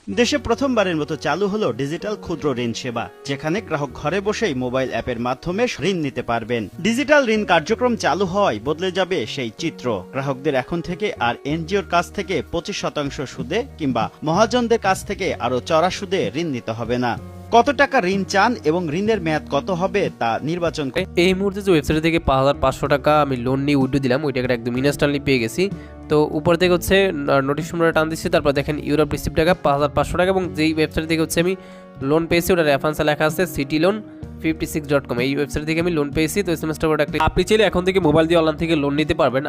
দেশে প্রথমবারের মতো চালু হলো ডিজিটাল ক্ষুদ্র ঋণ সেবা, যেখানে গ্রাহক ঘরে বসেই মোবাইল অ্যাপের মাধ্যমে ঋণ নিতে পারবেন। ডিজিটাল ঋণ কার্যক্রম চালু হওয়ায় বদলে যাবে সেই চিত্র। গ্রাহকদের এখন থেকে আর এনজিওর কাছ থেকে 25% সুদে কিংবা মহাজনদের কাছ থেকে আরো চড়া সুদে ঋণ নিতে হবে না। কত টাকা ঋণ চান এবং ঋণের মেয়াদ কত হবে তা নির্বাচন এই মুহূর্তে যে ওয়েবসাইট থেকে 5,500 টাকা আমি লোন নিয়ে উইথড্র দিলাম, ওই টাকাটা একদম ইনস্ট্যান্টলি পেয়ে গেছি। তো উপর থেকে হচ্ছে নোটিশ নম্বরটা টান দিচ্ছি, তারপর দেখেন ইউরোপ রিসিপ্ট টাকা 5,500 টাকা, এবং যেই ওয়েবসাইট থেকে হচ্ছে আমি লোন পেয়েছি ওটা রেফারেন্সে লেখা আছে cityloan56.com। এই ওয়েবসাইট থেকে আমি লোন পেয়েছি। তো এসএমএসটা ওটা আপনি চাইলে এখন থেকে মোবাইল দিয়ে অনলাইন থেকে লোন নিতে পারবেন,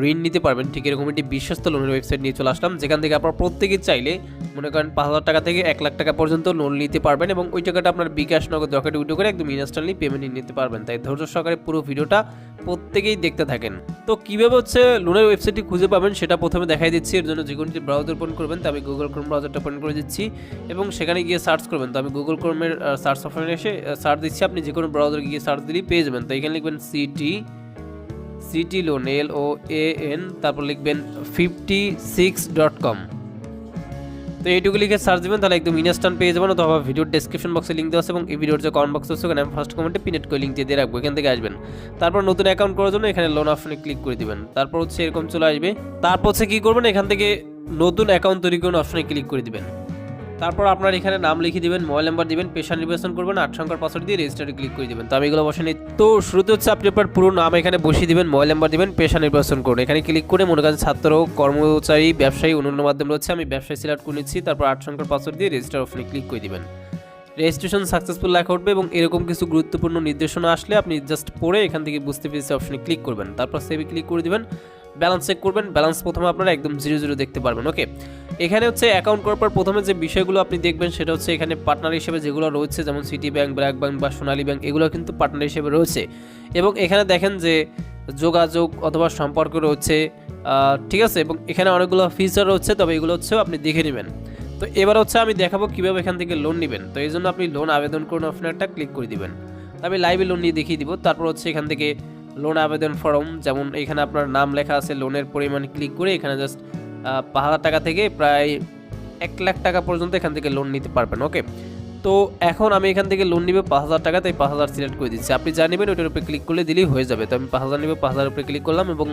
ঋণ নিতে পারবেন। ঠিক এরকম একটি বিশ্বস্ত লোনের ওয়েবসাইট নিয়ে চলে আসলাম, যেখান থেকে আপনারা প্রত্যেকেই চাইলে মনে করেন 5,000 টাকা থেকে 1 লাখ টাকা পর্যন্ত লোন নিতে পারবেন, এবং ওই টাকাটা আপনার বিকাশ নগদ রকেট উইথড্র করে একদম ইনস্ট্যান্টলি পেমেন্ট নিতে পারবেন। তাই ধৈর্য সহকারে পুরো ভিডিওটা প্রত্যেকেই দেখতে থাকেন। তো কিভাবে হচ্ছে লোনের ওয়েবসাইটটি খুঁজে পাবেন সেটা প্রথমে দেখাই দিচ্ছি। এর জন্য যে কোনো ব্রাউজার ওপেন করবেন, তো আমি গুগল ক্রোম ব্রাউজারটা ওপেন করে দিচ্ছি এবং সেখানে গিয়ে সার্চ করবেন। তো আমি গুগল ক্রোমের সার্চ অপশনে এসে সার্চ দিচ্ছি, আপনি যে কোনো ব্রাউজার গিয়ে সার্চ দিলেই পেয়ে যাবেন। তো এখানে লিখবেন সিটি লোন LOAN, তারপর লিখবেন 56.com। তো এইটুকু লিখে সার্চ দেবেন, তাহলে একদম ইনস্ট্যান্ট পেয়ে যাবেন। অথবা ভিডিওর ডেসক্রিপশন বক্সে লিঙ্ক দেওয়া আছে, এবং এই ভিডিওর যে কমেন্ট বক্স আছে ওখানে আমি ফার্স্ট কমেন্টে পিনেট করে লিঙ্ক দিয়ে রাখবো, এখান থেকে আসবেন। তারপর নতুন অ্যাকাউন্ট করার জন্য এখানে লোন অপশনে ক্লিক করে দিবেন। তারপর হচ্ছে এরকম চলে আসবে। তারপর হচ্ছে কী করবেন, এখান থেকে নতুন অ্যাকাউন্ট তৈরি করুন অপশনে ক্লিক করে দিবেন। তারপর আপনার এখানে নাম লিখে দিবেন, মোবাইল নাম্বার দিবেন, পেশা নির্বাচন করবেন, 8 সংখ্যার পাসওয়ার্ড দিয়ে রেজিস্টারে ক্লিক করে দিবেন। তো আমি এগুলো বসে নিই। তো শুরুতে হচ্ছে আপনি আপনার পুরো নাম এখানে বসিয়ে দিবেন, মোবাইল নাম্বার দিবেন, পেশা নির্বাচন করুন। এখানে ক্লিক করে মনে করেন ছাত্র, কর্মচারী, ব্যবসায়ী, অন্যান্য মাধ্যম রয়েছে, আমি ব্যবসায়ী সিলেক্ট করে নিচ্ছি। তারপর 8 সংখ্যার পাসওয়ার্ড দিয়ে রেজিস্টার অপশনে ক্লিক করে দিবেন। রেজিস্ট্রেশন সাকসেসফুল লেখা উঠবে, এবং এরকম কিছু গুরুত্বপূর্ণ নির্দেশনা আসলে আপনি জাস্ট পড়ে এখান থেকে বুঝতে পেরেছি অপশনে ক্লিক করবেন। তারপর সেভে ক্লিক করে দিবেন, ব্যালেন্স চেক করবেন। ব্যালেন্স প্রথমে আপনারা একদম 0 দেখতে পারবেন। ওকে, এখানে হচ্ছে অ্যাকাউন্ট করার পর প্রথমে যে বিষয়গুলো আপনি দেখবেন সেটা হচ্ছে এখানে পার্টনার হিসেবে যেগুলো রয়েছে, যেমন সিটি ব্যাংক, ব্র্যাক ব্যাংক বা সোনালী ব্যাংক, এগুলো কিন্তু পার্টনার হিসেবে রয়েছে। এবং এখানে দেখেন যে যোগাযোগ অথবা সম্পর্ক রয়েছে, ঠিক আছে, এবং এখানে অনেকগুলো ফিচার রয়েছে, তবে এগুলো হচ্ছে আপনি দেখে নেবেন। তো এবার হচ্ছে আমি দেখাবো কীভাবে এখান থেকে লোন নেবেন। তো এই জন্য আপনি লোন আবেদন করুন অপশনে একটা ক্লিক করে দিবেন। আমি লাইভে লোন নিয়ে দেখিয়ে দিব। তারপর হচ্ছে এখান থেকে লোন আবেদন ফর্ম, যেমন এখানে আপনার নাম লেখা আছে, লোনের পরিমাণ ক্লিক করে এখানে জাস্ট 5,000 টাকা থেকে প্রায় 1 লাখ টাকা পর্যন্ত এখান থেকে লোন নিতে পারবেন। ওকে, তো এখন আমি এখান থেকে লোন নিব 5,000 টাকা, তাই 5,000 সিলেক্ট করে দিচ্ছি। আপনি যা নেবেন ওইটার উপরে ক্লিক করলে দিলেই হয়ে যাবে। তো আমি 5,000 নিব, 5,000 উপরে ক্লিক করলাম, এবং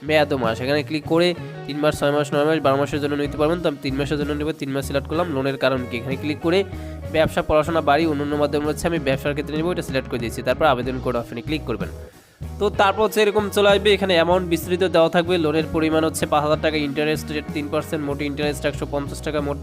মেয়াদ মাস এখানে ক্লিক করে 3 মাস, 6 মাস, 9 মাস, 12 মাসের জন্য নিতে পারবেন। তো আমি 3 মাসের জন্য নেব, 3 মাস সিলেক্ট করলাম। লোনের কারণ কি এখানে ক্লিক করে ব্যবসা, পড়াশোনা, বাড়ি, অন্যান্য মাধ্যম রয়েছে, আমি ব্যবসার ক্ষেত্রে নেব, এটা সিলেক্ট করে দিয়েছি। তারপর আবেদন করে অপশনে ক্লিক করবেন। তো তারপর হচ্ছে এরকম চলে আসবে। এখানে অ্যামাউন্ট বিস্তৃত দেওয়া থাকবে। লোনের পরিমাণ হচ্ছে 5,000 টাকা, ইন্টারেস্ট রেট 3%, মোট ইন্টারেস্ট 150 টাকা, মোট